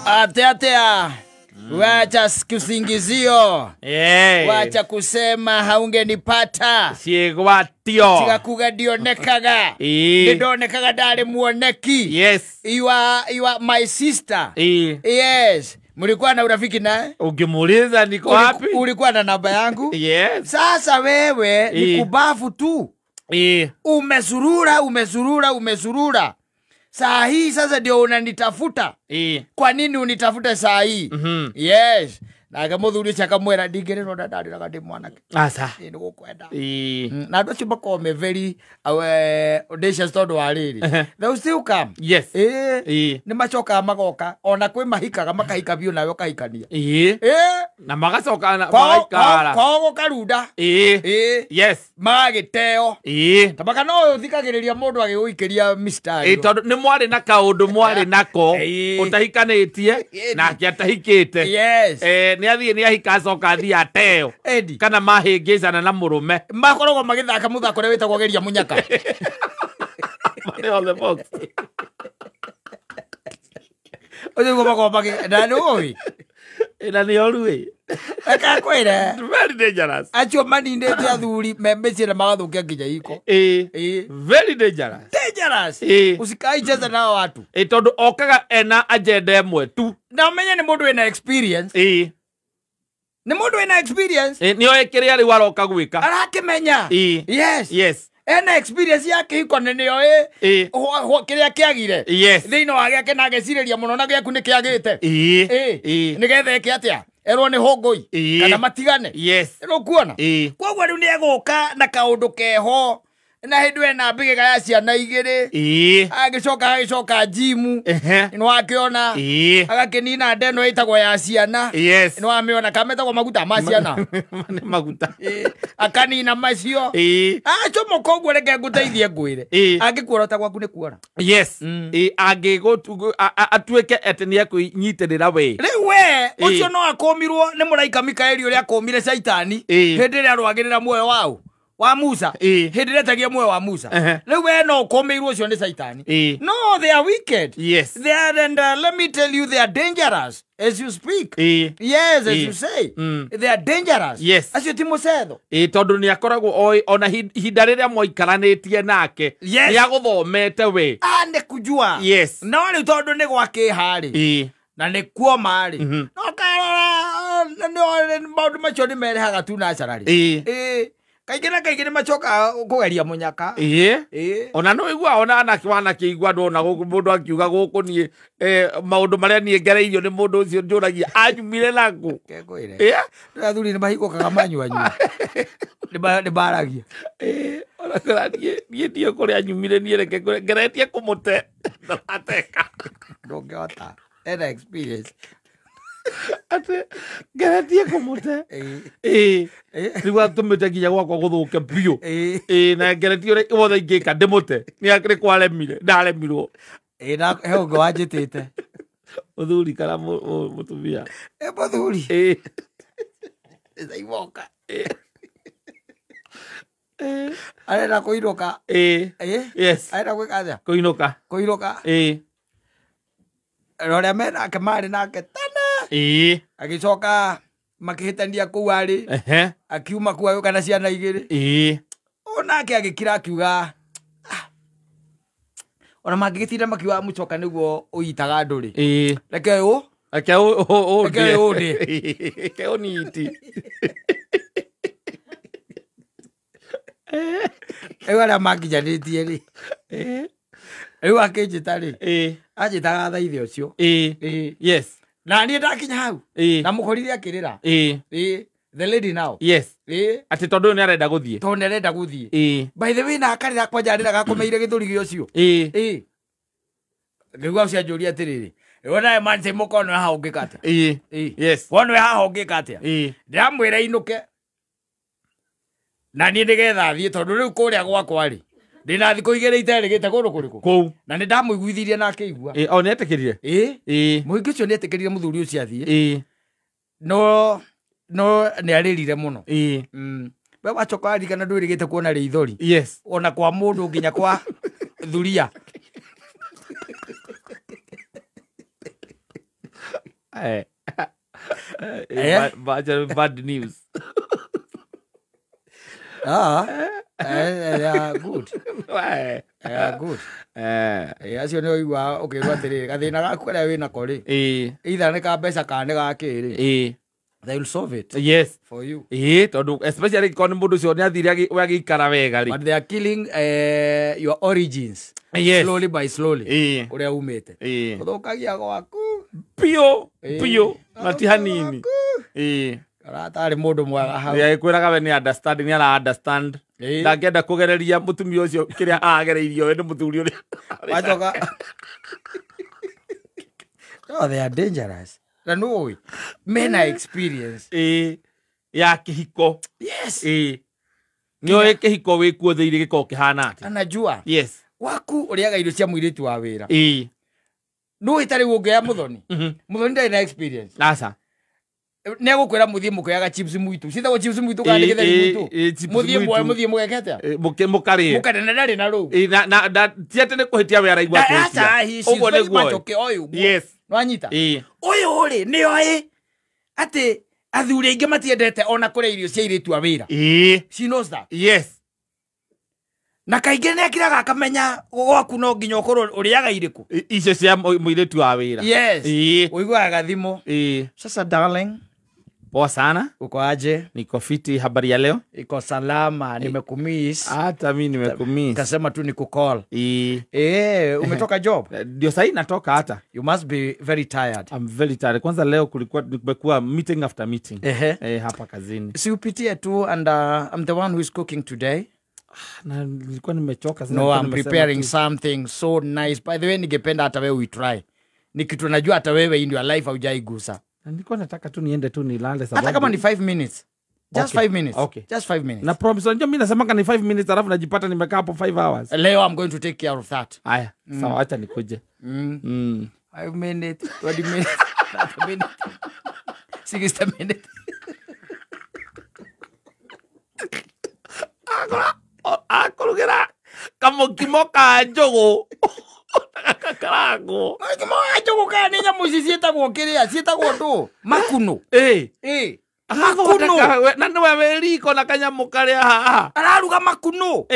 Atea wacha kusingizio, wacha kusema haungenipata siegwatio tigakuga ndionekaga ndonekaga ndari muoneki. Yes, you are my sister. Yes, mlikuwa na urafiki naye? Ukimuuliza niko wapi? Ulikuwa na namba yangu? Yes. Sasa wewe ni kubafu tu. Umezurura. Saa hii sasa ndio unanitafuta. Kwa nini unitafuta saa hii? Yes. Na kamuthuri chakamwera ndingerero ndari ragandi mwanake. Asa. Ndio kwenda. Na ndo chibako me very audacious todo wariri. They will still come. Yes. Ni machoka magoka ona kwi mahikaga makahika biu nawe kahikania. Na magacoka na magaikara. Kwa karunda. Yes. Magiteo. Tabaka no thikagiriria mundu agiguikiria mistari. Tondu ni mwari na kaundu mwari nako utahikanitie na akiatahikite. Yes. Ni athie ni ahika coka thia ateo kana mahingizana na murume makorogwo magithaka muthako ria witagwo geria munyaka on the box oje go bako baki ndani ina ni orui aka kwira very dangerous acho mani ndete athuri membeci na magathukia nginya iko very dangerous usikai cheza na watu tondu okaga ena agenda emwe tu na umenye ni mundu ena experience ni mundu ena experience ni oekiria ri waroka gwika arakimenya yes ena experience yake iko nene ho kiria kiagire thino wage na ageciriria muno na giaku ni kiagirite ni gethe ki atia erwo ni hongoi kana matigane ero kuona kogwa riu ni eguka na kaundu keho na hindu ena mbigega ya ciana igiri agicoka jimu ni wakiona agakinina ndeno itagwo ya ciana ni wamiona kametagwo maguta ma ciana ni maguta akanina macio acho kogwo reke nguteithie ngwire angikuora ta gwaku ni kuora angigo atuike etenia kunyitirira we riu we ucio no akomirwo ni muraika Mikaeli uria akomire Saitani hindi ria rwagirira muoyo wao wa Musa hindi retagia muoyo wa Musa riu we no komeirwo ucio ni Saitani no they are wicked they are and let me tell you they are dangerous as you speak as you say they are dangerous acio ti mucetho tondu ni akoragwo ona hinda riria moikaranitie nake ni aguthomete we ande kujua no ni tondu ni gwake hari na ni kuo mari no karora no maundu macio ni merehaga tu naturally kaingina machoka kugeria munyaka ona no igua ona anakiwana kiigua ndona guku mundu akiuga guku ni maundu maria ni ngereirio ni mundu ucio njuragia anyumire naku kekwire athuri ni mahikokaga manywanyu ni baragia ona kuranie nie ndio kuri anyumire ni reke ngeretie kumute ateka ndongehota ena experience ate geretie kumute riwa tumete nginya gwakwa guthuke biu na geretie uri wothe ingika ndimute ni akiri kwalemire ndaremirwo na heongo wanjitite muthuri kana mutumia muthuri zaivoka arenda kuinuka arenda gwikathia kuinuka roria menake mari nake tene agicoka makihitania kuu ari akiuma kuwa kana ciana igiri onake agikira akiuga ona mangigitinda makiuga mucoka niguo uyitaga nduri reke niti ewa mangijanĩtie ri riu akinjita ri anjitaga thaithe ucio na niĩ ndakinya hau na mũkorire akĩrĩra the lady now ati tondu ni arenda guthie by the way na akarira kwanja arira gakomeire githuri gĩ ucio ngĩgua ucio anjũria atĩrĩrĩ wona man se mukono haha ũngĩka atĩa wona haha ũngĩka atĩa ndamwĩra inũke na niĩ nĩgetha thiĩ tondu rĩu kũrĩa gwakwa rĩ ndina thikũ igĩrĩ iterĩgĩte kũndũ kũrĩkũ kũu na nĩ ndamũiguithirie na akĩigua o nĩ etĩkĩrire mũhiki ũcio nĩ etĩkĩrire mũthuri ũcio athiĩ no nĩ arĩrire mũno we wachoka arikana ndwirigite kuona riithori yes ona kwa mundu nginya kwa thuria bad news. Good. Good. Acio nä oigua å kä rwo atä rä gathä na gaku arä a wä nako rä either nä ka mbeca kana nä gakä rä they will solve it yes for you tondu especially korwo nä må ndå å cio nä athire agä ikara wega rä but they are killing your origins slowly by slowly å rä a umä te gå thå kagia gwaku pio na ti hanini aratarä må ndå mwega hau kwä raga we nä understand nä ara understand ndangĩenda kũgereria mũtumia ũcio kĩrĩa agereirio we nĩ mũthuri ũrĩa wacoka no they are dangerous na no men are experience ya kĩhiko yes nĩoĩ kĩhiko wĩkuo thĩinĩ gĩkoragwo kĩhana atĩ anajua yes waku ũrĩaga irio cia mũirĩtu wa wĩra no ĩtarĩ ũngĩoya mũthoni mũthoni ndarĩ na experience aca ne gukwira muthie mukoyaga chips muitu sitha chips muitu kana githeri muitu muthie mugekete mukari mukadena ndari na ru na tiate ne kuhitia wera igwa tu ugo ne gwo yes no anyita uyu ri ni oi ati athuri ingi matiendete ona kure irio cia iritu a wira she knows that yes na kaingĩ nĩ akiraga akamenya gwaku no nginya ũkorwo ũrĩaga irĩkũ icio cia mũirĩtu wa wĩra yes ũiguaga thimũ sasa darling poa sana uko aje niko fiti habari ya leo iko salama nimekumiss hata mimi nimekumiss kasema tu nikucall umetoka job ndio sasa natoka hata you must be very tired I'm very tired kwanza leo kumekuwa meeting after meeting hapa kazini si upitie tu and I'm the one who is cooking today na nilikuwa nimechoka sana no I'm preparing something so nice by the way ningependa hata wewe uitry ni kitu najua hata wewe in your life haujaigusa nilikuwa nataka tu niende tu nilale sababu hata kama ni 5 minutes just okay. 5 minutes okay. just 5 minutes na promise unajua mimi nasemanga ni 5 minutes alafu najipata nimekaa hapo 5 hours leo I'm going to take care of that haya sawa acha nikuje 5 minutes 20 minutes 30 minutes 60 minutes akurugera kamukimo ka njugu kakarango kamukimo ka njugu kana nyamu cietagwo kiria cietagwo ndu makuno makuno na nĩwe wĩriko na kanyamu karĩa haha araruga makuno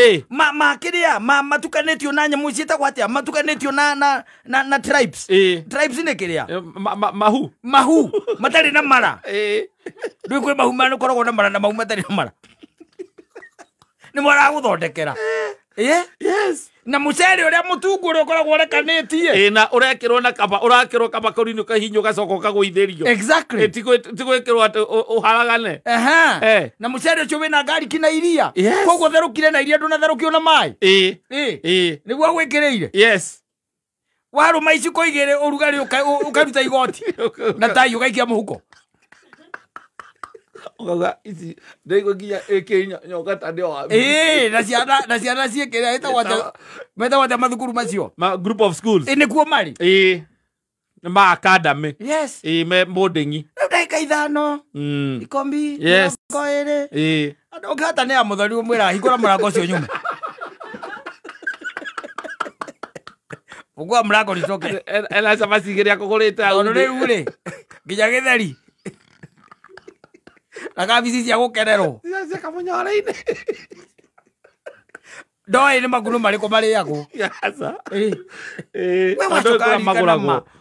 kiria matukanĩtio na nyamu cietagwo atia matukanĩtio na tribes tribes nĩ kiria mahu matarĩ na mara ndũĩ kwĩ mahu manĩ koragwo na mara na mahu matarĩ na mara nĩ mwara gũthondekera yes na mucere uria mutungu uria ukoragwo urekanitie na urekirwo na kaba urakirwo kaba korinyo kahinyo gacoka kagwithĩrio exactly tigwikirwo ati uharagane na mucere ucio wina ngari kina iria koguo therukire na iria ndunatherukio na mai niguo gwikiriire yes waruma iciko igire urugari ukaruta igoti na tai ugaikia muhuko oga ici ndego nginya nyoka ta ndio wa na ciana ciekira meta wata mathukuru macio group of schools nikuo mari ma academy yes me boarding ndaika ithano ikombi yes koere ndogata ne amuthori umwira hikora murango cio nyume ugwa murango ricoke ela sama sigiria kugurite ono riu ri nginya githeri akabici cia gukererwo cia kamunyore-ini ndoĩ nĩ maguno marĩkũ marĩagwo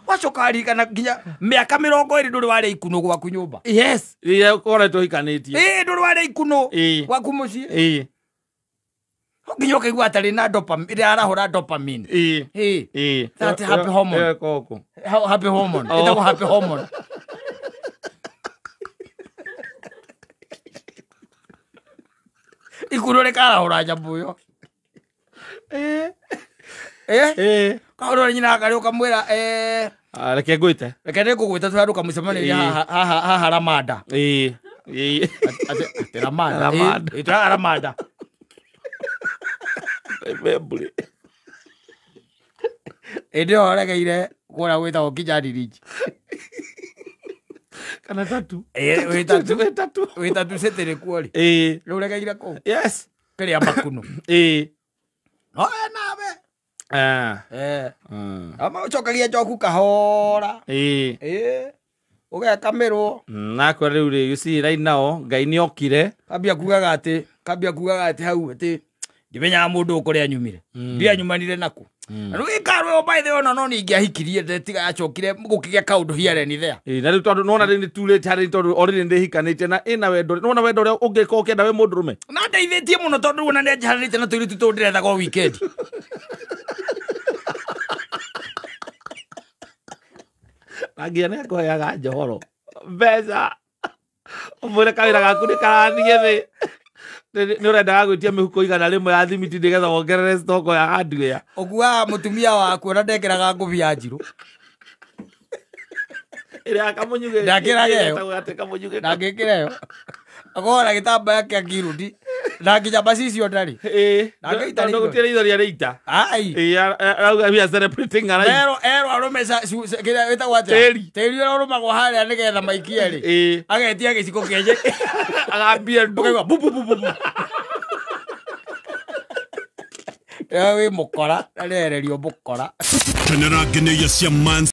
wacoka ririkana nginya mĩaka 20 ndũrĩ warĩa ikuno gwaku nyũmba yes ũkoretwo hikanĩtie ndũrĩ warĩa ikuno gwaku mũciĩ nginya ũkaigua atarĩ na dopamine arahũra dopamine that happy hormone happy hormone ĩtagwo happy hormone ikuno rĩkarahũra njambu ĩyo kaũrora nyina akarĩ ũkamwĩra reke ngwĩte reke nĩngũgwĩta tũranduka mũcemanĩria haha Ramada Ramada ĩndĩ ĩyo regeire kũrĩa gwĩtagwo Kinyani Ridge kana tatu we tatu setere kuori ule kagira ko yes kali abakuno nabe ama uchokagia joku kahora uga kamero na kwa riu ri you see right now ngai ni okire kambia kugaga ati hau ati ndimenya mundu ukuria nyumire ndia nyumanire naku no ikarwe by the way no ni ngiahikirie tiga achokire gukigia kaundu here ni there na riu tondu nona ri tule tari tondu already ndihikanite na ina wendo nona wendo uria ungika ukenda we mundu rume na ndeithitie muno tondu wona ni njaranite na tuiri tutu ndiretha go weekend agia ne ko yaga johoro beza umure kawira gaku ni karathie thi ni urenda gwitia mihuko igana rimwe ya thimiti ndigetha wongerere stock ya handu ya ogua mutumia waku ona ndekeraga ngubi ya njiru ira kamunyuge ndagikirayo agora gitamba kia kirundi na nginya basisi ondari na ndo gutire ithoria rita ai auga we are celebrating ara ero aromesa kira wita wacha teri aromagwo haria nigetha maikia ri agetia giciko kienje agambia nduga bu ewe mukora arererio mukora tenera ngene ya cia man